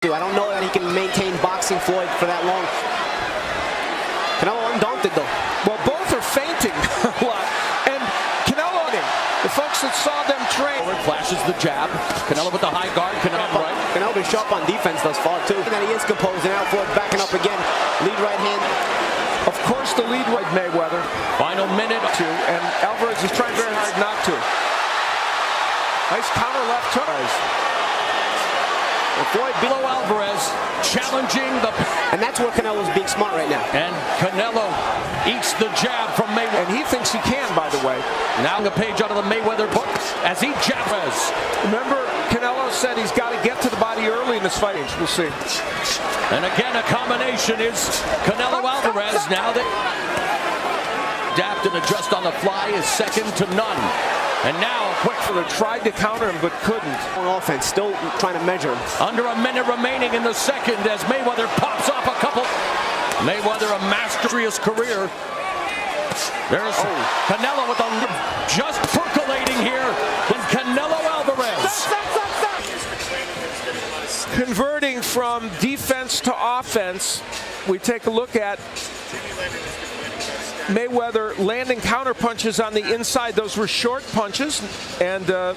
I don't know that he can maintain boxing Floyd for that long. Canelo undaunted though. Well, both are fainting a lot. And Canelo, the folks that saw them train. Flashes the jab. Canelo with the high guard. Canelo right. Canelo been sharp on defense thus far too. And then he is composed, and now Floyd backing up again. Lead right hand. Of course, the lead right Mayweather. Final minute or two, and Alvarez is trying very hard not to. Nice counter left hook. Floyd below Alvarez, challenging the... And that's where Canelo's being smart right now. And Canelo eats the jab from Mayweather. And he thinks he can, by the way. Now the page out of the Mayweather book as he jabs. Remember, Canelo said he's got to get to the body early in this fight. We'll see. And again, a combination is Canelo Alvarez. Now that adapt and adjust on the fly is second to none. And now quick for the tried to counter him but couldn't. On offense, still trying to measure him. Under a minute remaining in the second as Mayweather pops off a couple. Mayweather a masterous career. There's Canelo with a just percolating here. And Canelo Alvarez. Converting from defense to offense, we take a look at Mayweather landing counter punches on the inside. Those were short punches. And then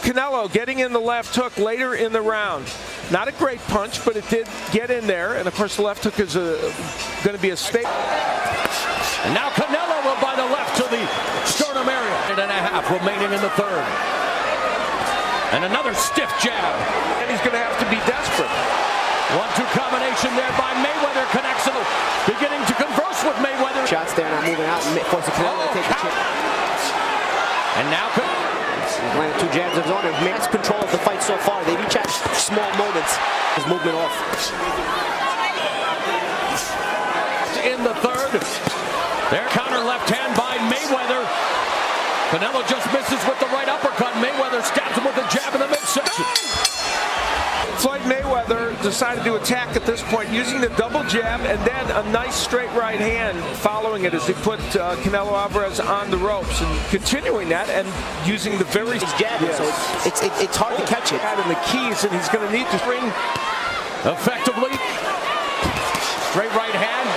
Canelo getting in the left hook later in the round. Not a great punch, but it did get in there. And of course, the left hook is going to be a staple. And now Canelo will by the left to the sternum area. Minute and a half remaining in the third. And another stiff jab. And he's going to have to be desperate. 1-2 combination there by Mayweather. Connects to the beginning to converse with Mayweather. Shots there, not moving out. Forcing Canelo to take the chip. And now he's landed 2 jabs of his own. He has control of the fight so far. They've each had small moments. His movement off. In the third. Their counter left hand by Mayweather. Canelo just misses with the right uppercut. Mayweather stabs him with a jab in the midsection. Floyd Mayweather decided to attack at this point using the double jab and then a nice straight right hand following it as he put Canelo Alvarez on the ropes, and continuing that and using the very jab. Yes. So it's hard to catch it. And the keys, and he's going to need to spring effectively. Straight right hand.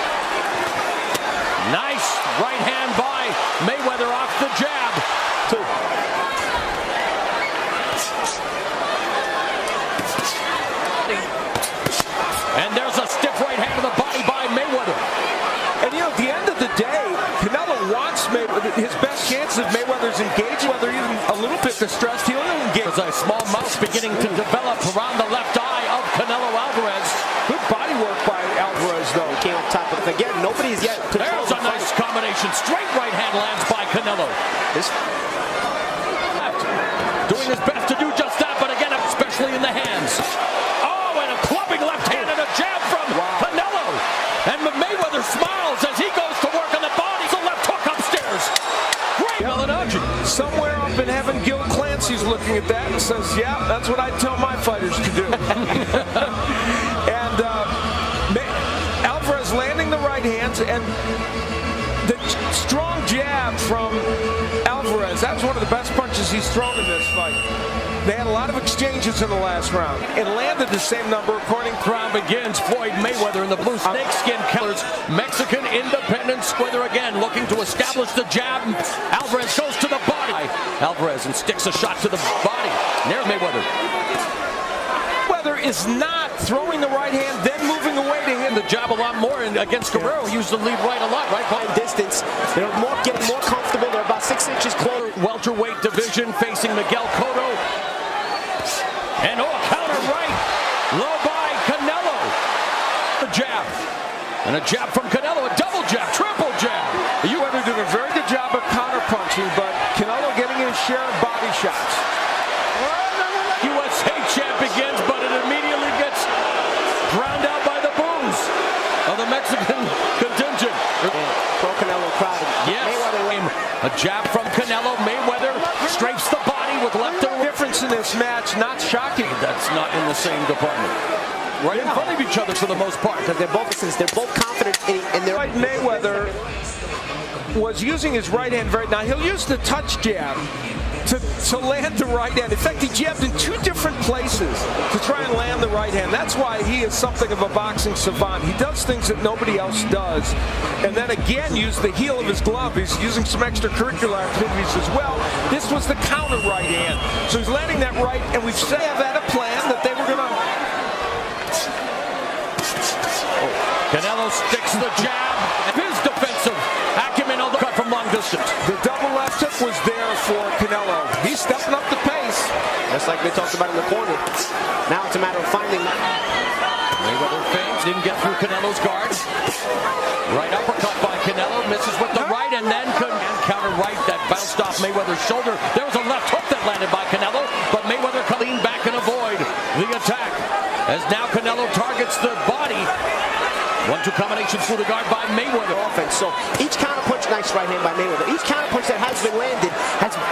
Nice right hand by Mayweather off the jab. 2. And there's a stiff right hand to the body by Mayweather. And you know, at the end of the day, Canelo wants Mayweather. His best chance is Mayweather's engaged, whether even a little bit distressed, he'll engage. There's a small mouth beginning to develop around the left eye of Canelo Alvarez. Good body work by Alvarez, though. He came up top, but again, nobody's yet. There's a nice combination. Straight right hand lands by Canelo. Doing his best to do just that, but again, especially in the hands. Oh, and a clubbing left hand and a jab from Canelo. And Mayweather smiles as he goes to work on the body. The left hook upstairs. Great Melanogin. Somewhere up in heaven, Gil Clancy's looking at that and says, yeah, that's what I tell my fighters to do. And Alvarez landing the right hands, and the strong jab from Alvarez. That was one of the best punches he's thrown in this fight. They had a lot of exchanges in the last round. It landed the same number according to round begins. Floyd Mayweather in the blue snakeskin colors. Mexican independent square again, looking to establish the jab. Alvarez goes to the body. Alvarez and sticks a shot to the body. There's Mayweather. Mayweather is not throwing the right hand, then moving away to him. The jab a lot more, and against Guerrero, he used the lead right a lot, right? By distance, they're getting more comfortable. They're about 6 inches closer. Welterweight division facing Miguel Cotto. And counter right, low by Canelo. A jab, and a jab from Canelo, a double jab, triple jab. Mayweather did a very good job of counter punching, but Canelo getting his share of body shots. USA champ begins, but it immediately gets drowned out by the boos of the Mexican contingent. Pro Canelo crowd. Yes. A jab from Canelo. Mayweather strafes the body with left and difference in this match, not shocking. That's not in the same department. Right in front of each other for the most part. Because they're both confident in their... Mayweather was using his right hand now he'll use the touch jab, to land the right hand. In fact, he jabbed in 2 different places to try and land the right hand. That's why he is something of a boxing savant. He does things that nobody else does. And then again, used the heel of his glove. He's using some extracurricular activities as well. This was the counter right hand. So he's landing that right, and we've said had a plan that they were going to... Canelo sticks the jab. His defensive acumen on the cut from long distance. The double left hook was there for Canelo. He's stepping up the pace. Just like they talked about in the corner. Now it's a matter of finding... Mayweather feints, didn't get through Canelo's guard. Right uppercut by Canelo, misses with the right, and then counter right that bounced off Mayweather's shoulder. There was a left hook that landed by Canelo, but Mayweather can lean back and avoid the attack. As now Canelo targets the body. 1-2 combination through the guard by Mayweather. Offense. So each counter punch, nice right hand by Mayweather. Each counter punch that has been landed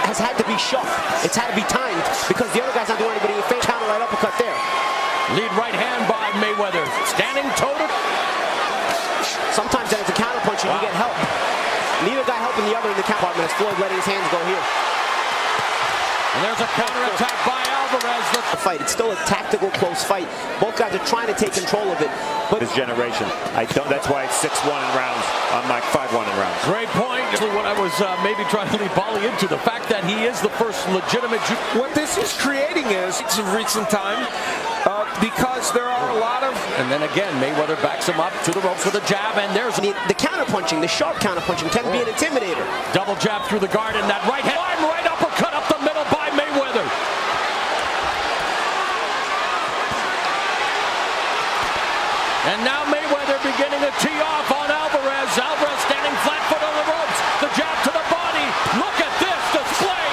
has had to be sharp. It's had to be timed because the other guy's not doing anybody a favor. Counter right uppercut there. Lead right hand by Mayweather. Standing toe-to. Sometimes when it's a counter punch and you get help. Neither guy helping the other in the count department as Floyd letting his hands go here. And there's a counter attack by Alvarez. The fight. It's still a tactical close fight. Both guys are trying to take control of it. But this generation, that's why it's 6-1 in rounds. I'm like 5-1 in rounds. Great point. What I was maybe trying to lead Bali into, the fact that he is the first legitimate. What this is creating is of recent time because there are a lot of. And then again, Mayweather backs him up to the ropes with a jab, and there's the counter punching, the sharp counter punching can be an intimidator. Double jab through the guard, and that right hand, right uppercut up the middle by Mayweather. And now Mayweather beginning to tee off on Alvarez. Alvarez standing flat-foot on the ropes. The jab to the body. Look at this display.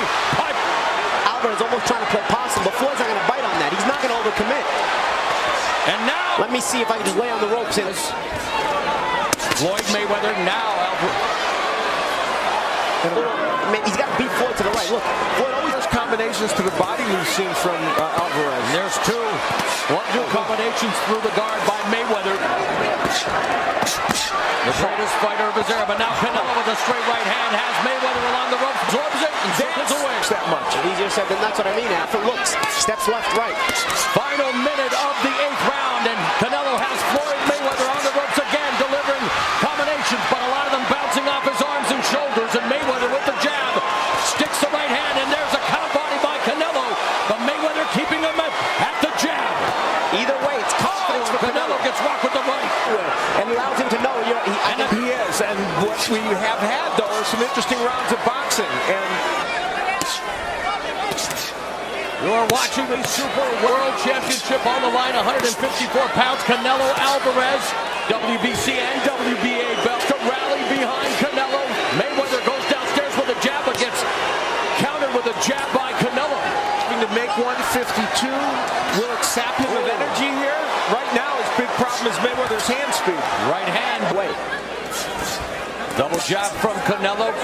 Alvarez almost trying to play possum, but Floyd's not going to bite on that. He's not going to overcommit. And now... Let me see if I can just lay on the ropes. Floyd Mayweather now. He's got to beat Floyd to the right. Look, Floyd always has combinations to the body we've seen from Alvarez. And there's 2. 1-2 combinations through the guard by Mayweather. The greatest fighter of his era, but now Canelo with a straight right hand has Mayweather along the ropes, absorbs it, and circles away. That much. Easier said than that's what I mean. After looks, steps left, right. Final minute of the 8th round, and Canelo has Floyd Mayweather on the ropes again, delivering combinations, but a lot of them bouncing off his arms and shoulders, and Mayweather with the jab sticks the right hand, and there's a count body by Canelo, but Mayweather keeping him at the jab. Either way, it's confidence for Canelo gets rocked with the right. And allows him to know he is. And what we have had, though, are some interesting rounds of boxing. And you're watching the Super World Championship on the line, 154 pounds. Canelo Alvarez, WBC and WBA belt to rally behind Canelo. Mayweather goes downstairs with a jab, but gets countered with a jab by Canelo. To make 152, will it sap him of energy here? Right now, his big problem is Mayweather's hand speed. Right hand. Wait. Double jab from Canelo.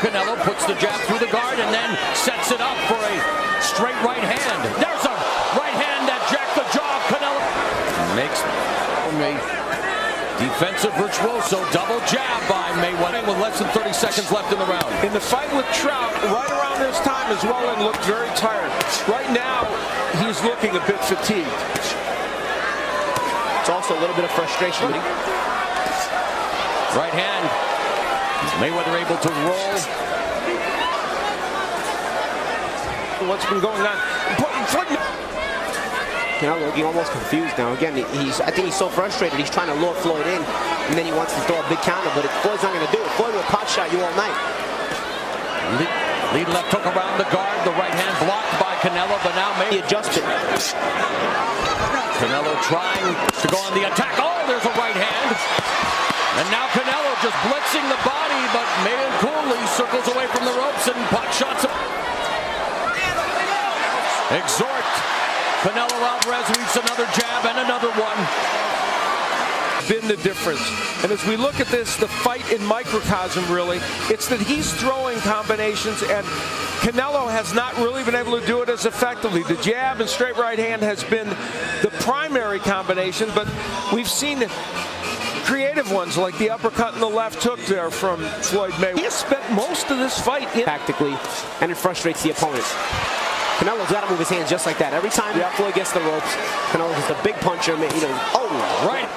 Canelo puts the jab through the guard and then sets it up for a straight right hand. There's a right hand that jacked the jaw of Canelo. Makes a defensive virtuoso double jab by Mayweather with less than 30 seconds left in the round. In the fight with Trout, right around this time as well, and looked very tired. Right now, he's looking a bit fatigued. It's also a little bit of frustration. Right hand. Mayweather able to roll. What's been going on? Looking almost confused now. Again, I think he's so frustrated. He's trying to lure Floyd in, and then he wants to throw a big counter, but Floyd's not going to do it. Floyd will pot shot you all night. Lead left hook around the guard. The right hand blocked by Canelo, but now maybe adjusted. Canelo trying to go on the attack. Oh, there's a right hand. And now Canelo just blitzing the body, but Mayan coolly circles away from the ropes and pot shots him. Exhort. Canelo Alvarez reaps another jab and another one. Been the difference. And as we look at this, the fight in microcosm, really, it's that he's throwing combinations, and Canelo has not really been able to do it as effectively. The jab and straight right hand has been the primary combination, but we've seen creative ones, like the uppercut and the left hook there from Floyd Mayweather. He has spent most of this fight tactically, and it frustrates the opponent. Canelo's got to move his hands just like that. Every time Floyd gets the ropes, Canelo's just a big puncher. Right.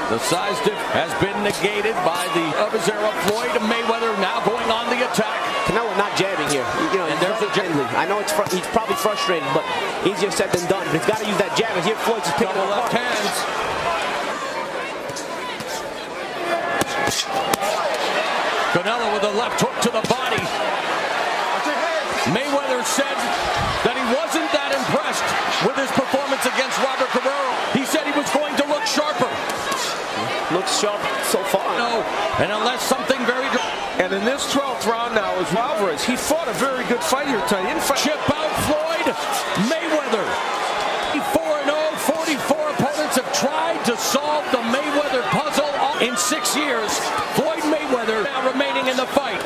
The size diff has been negated by the Pimera. Floyd Mayweather now going on the attack. Canelo not jabbing here. And there's the gently. I know he's probably frustrated, but easier said than done. But he's got to use that jab. And here Floyd's just picking the up left hands. Canelo with a left hook to the body. Mayweather said that he wasn't that impressed with his performance against Robert Guerrero. He said he was going to look sharper. Looks sharp so far. No, and unless something very good. And in this 12th round now is Alvarez. He fought a very good fight here tonight. Chip out Floyd Mayweather. 4-0, 44 opponents have tried to solve the Mayweather puzzle in 6 years. Floyd Mayweather now remaining in the fight.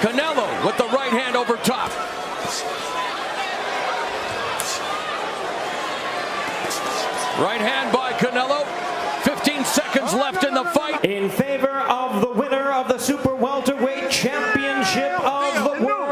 Canelo with the right hand over top. Right hand by Canelo. 15 seconds left in the fight. In favor of the winner of the Super Welterweight Championship of the World.